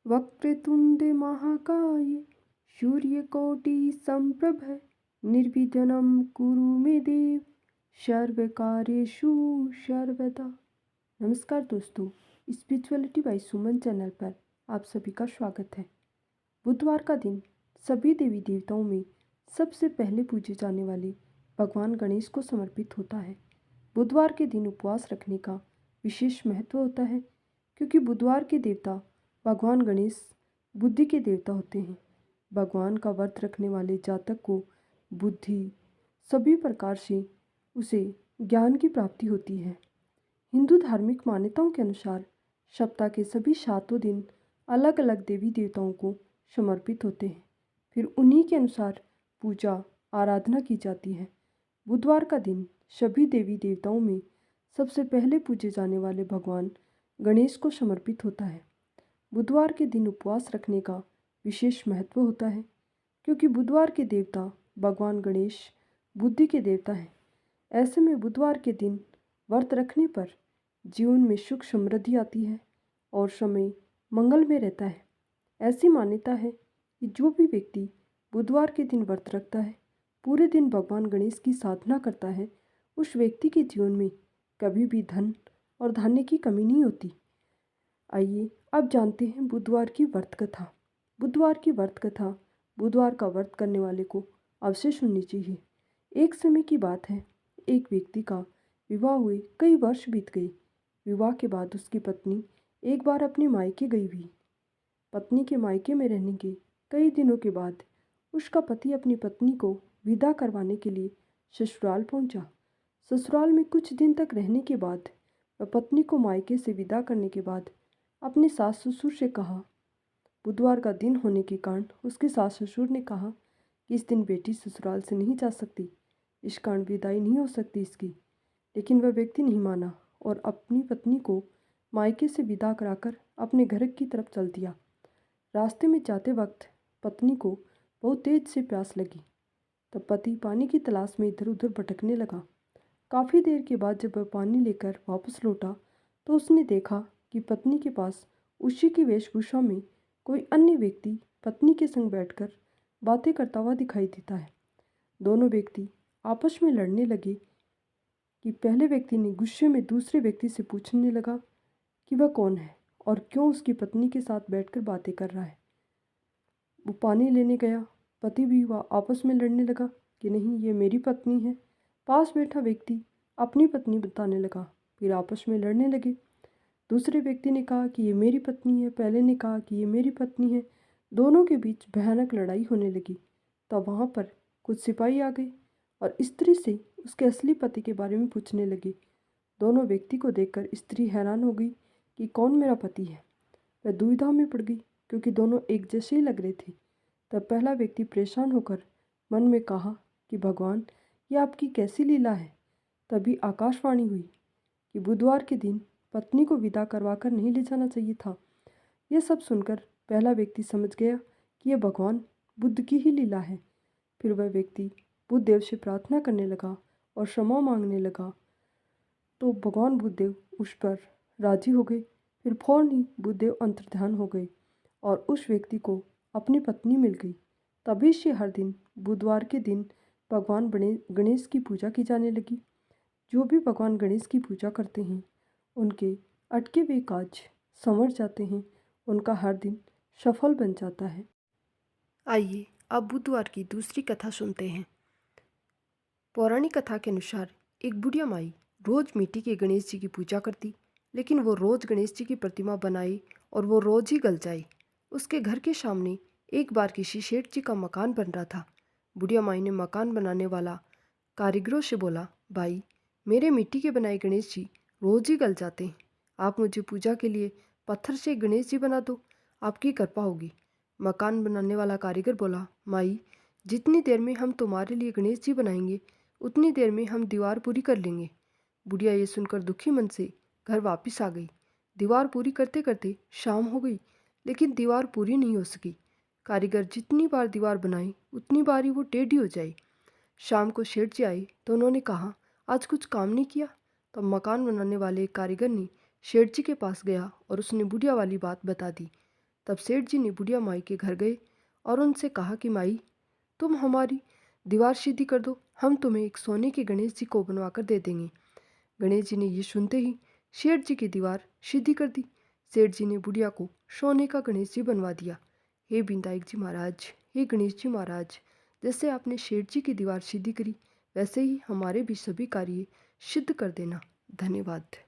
वक्रतुंड महाकाय सूर्यकोटि संप्रभ निर्विघ्नं कुरु मे देव सर्वकार्येषु सर्वदा। नमस्कार दोस्तों, स्पिरिचुअलिटी बाय सुमन चैनल पर आप सभी का स्वागत है। बुधवार का दिन सभी देवी देवताओं में सबसे पहले पूजे जाने वाले भगवान गणेश को समर्पित होता है। बुधवार के दिन उपवास रखने का विशेष महत्व होता है, क्योंकि बुधवार के देवता भगवान गणेश बुद्धि के देवता होते हैं। भगवान का व्रत रखने वाले जातक को बुद्धि सभी प्रकार से उसे ज्ञान की प्राप्ति होती है। हिंदू धार्मिक मान्यताओं के अनुसार सप्ताह के सभी 7 दिन अलग अलग देवी देवताओं को समर्पित होते हैं, फिर उन्हीं के अनुसार पूजा आराधना की जाती है। बुधवार का दिन सभी देवी देवताओं में सबसे पहले पूजे जाने वाले भगवान गणेश को समर्पित होता है। बुधवार के दिन उपवास रखने का विशेष महत्व होता है, क्योंकि बुधवार के देवता भगवान गणेश बुद्धि के देवता हैं। ऐसे में बुधवार के दिन व्रत रखने पर जीवन में सुख समृद्धि आती है और समय मंगल में रहता है। ऐसी मान्यता है कि जो भी व्यक्ति बुधवार के दिन व्रत रखता है, पूरे दिन भगवान गणेश की साधना करता है, उस व्यक्ति के जीवन में कभी भी धन और धान्य की कमी नहीं होती। आइए अब जानते हैं बुधवार की व्रत कथा। बुधवार की व्रत कथा बुधवार का व्रत करने वाले को अवश्य सुननी चाहिए। एक समय की बात है, एक व्यक्ति का विवाह हुए कई वर्ष बीत गए। विवाह के बाद उसकी पत्नी एक बार अपने मायके गई हुई। पत्नी के मायके में रहने के कई दिनों के बाद उसका पति अपनी पत्नी को विदा करवाने के लिए ससुराल पहुंचा। ससुराल में कुछ दिन तक रहने के बाद वह पत्नी को मायके से विदा करने के बाद अपने सास ससुर से कहा। बुधवार का दिन होने के कारण उसके सास ससुर ने कहा कि इस दिन बेटी ससुराल से नहीं जा सकती, इस कारण विदाई नहीं हो सकती इसकी। लेकिन वह व्यक्ति नहीं माना और अपनी पत्नी को मायके से विदा कराकर अपने घर की तरफ चल दिया। रास्ते में जाते वक्त पत्नी को बहुत तेज से प्यास लगी, तब पति पानी की तलाश में इधर उधर भटकने लगा। काफ़ी देर के बाद जब वह पानी लेकर वापस लौटा तो उसने देखा कि पत्नी के पास उसी की वेशभूषा में कोई अन्य व्यक्ति पत्नी के संग बैठकर बातें करता हुआ दिखाई देता है। दोनों व्यक्ति आपस में लड़ने लगे कि पहले व्यक्ति ने गुस्से में दूसरे व्यक्ति से पूछने लगा कि वह कौन है और क्यों उसकी पत्नी के साथ बैठकर बातें कर रहा है। वो पानी लेने गया, पति भी वह आपस में लड़ने लगा कि नहीं, ये मेरी पत्नी है। पास बैठा व्यक्ति अपनी पत्नी बताने लगा, फिर आपस में लड़ने लगे। दूसरे व्यक्ति ने कहा कि ये मेरी पत्नी है, पहले ने कहा कि ये मेरी पत्नी है। दोनों के बीच भयानक लड़ाई होने लगी। तब वहाँ पर कुछ सिपाही आ गए और स्त्री से उसके असली पति के बारे में पूछने लगे। दोनों व्यक्ति को देखकर स्त्री हैरान हो गई कि कौन मेरा पति है। वह दुविधा में पड़ गई, क्योंकि दोनों एक जैसे ही लग रहे थे। तब पहला व्यक्ति परेशान होकर मन में कहा कि भगवान, ये आपकी कैसी लीला है। तभी आकाशवाणी हुई कि बुधवार के दिन पत्नी को विदा करवाकर नहीं ले जाना चाहिए था। यह सब सुनकर पहला व्यक्ति समझ गया कि यह भगवान बुद्ध की ही लीला है। फिर वह व्यक्ति बुद्धदेव से प्रार्थना करने लगा और क्षमा मांगने लगा, तो भगवान बुद्धदेव उस पर राजी हो गए। फिर फौरन ही बुद्धदेव अंतर्ध्यान हो गए और उस व्यक्ति को अपनी पत्नी मिल गई। तभी से हर दिन बुधवार के दिन भगवान गणेश की पूजा की जाने लगी। जो भी भगवान गणेश की पूजा करते हैं, उनके अटके हुए काज संवर जाते हैं, उनका हर दिन सफल बन जाता है। आइए अब बुधवार की दूसरी कथा सुनते हैं। पौराणिक कथा के अनुसार एक बुढ़िया माई रोज मिट्टी के गणेश जी की पूजा करती, लेकिन वो रोज गणेश जी की प्रतिमा बनाए और वो रोज ही गल जाए। उसके घर के सामने एक बार किसी सेठ जी का मकान बन रहा था। बुढ़िया माई ने मकान बनाने वाला कारीगरों से बोला, भाई, मेरे मिट्टी के बनाए गणेश जी रोज ही गल जाते हैं, आप मुझे पूजा के लिए पत्थर से गणेश जी बना दो, आपकी कृपा होगी। मकान बनाने वाला कारीगर बोला, माई, जितनी देर में हम तुम्हारे लिए गणेश जी बनाएंगे उतनी देर में हम दीवार पूरी कर लेंगे। बुढ़िया ये सुनकर दुखी मन से घर वापस आ गई। दीवार पूरी करते करते शाम हो गई, लेकिन दीवार पूरी नहीं हो सकी। कारीगर जितनी बार दीवार बनाए उतनी बार ही वो टेढ़ी हो जाए। शाम को सेठ जी आए तो उन्होंने कहा, आज कुछ काम नहीं किया। तब मकान बनाने वाले कारीगर ने सेठ जी के पास गया और उसने बुढ़िया वाली बात बता दी। तब सेठ जी ने बुढ़िया माई के घर गए और उनसे कहा कि माई, तुम हमारी दीवार सीधी कर दो, हम तुम्हें एक सोने के गणेश जी को बनवा कर दे देंगे। गणेश जी ने ये सुनते ही सेठ जी की दीवार सीधी कर दी। सेठ जी ने बुढ़िया को सोने का गणेश जी बनवा दिया। हे विनायक जी महाराज, हे गणेश जी महाराज, जैसे आपने सेठ जी की दीवार सीधी करी, वैसे ही हमारे भी सभी कार्य सिद्ध कर देना। धन्यवाद।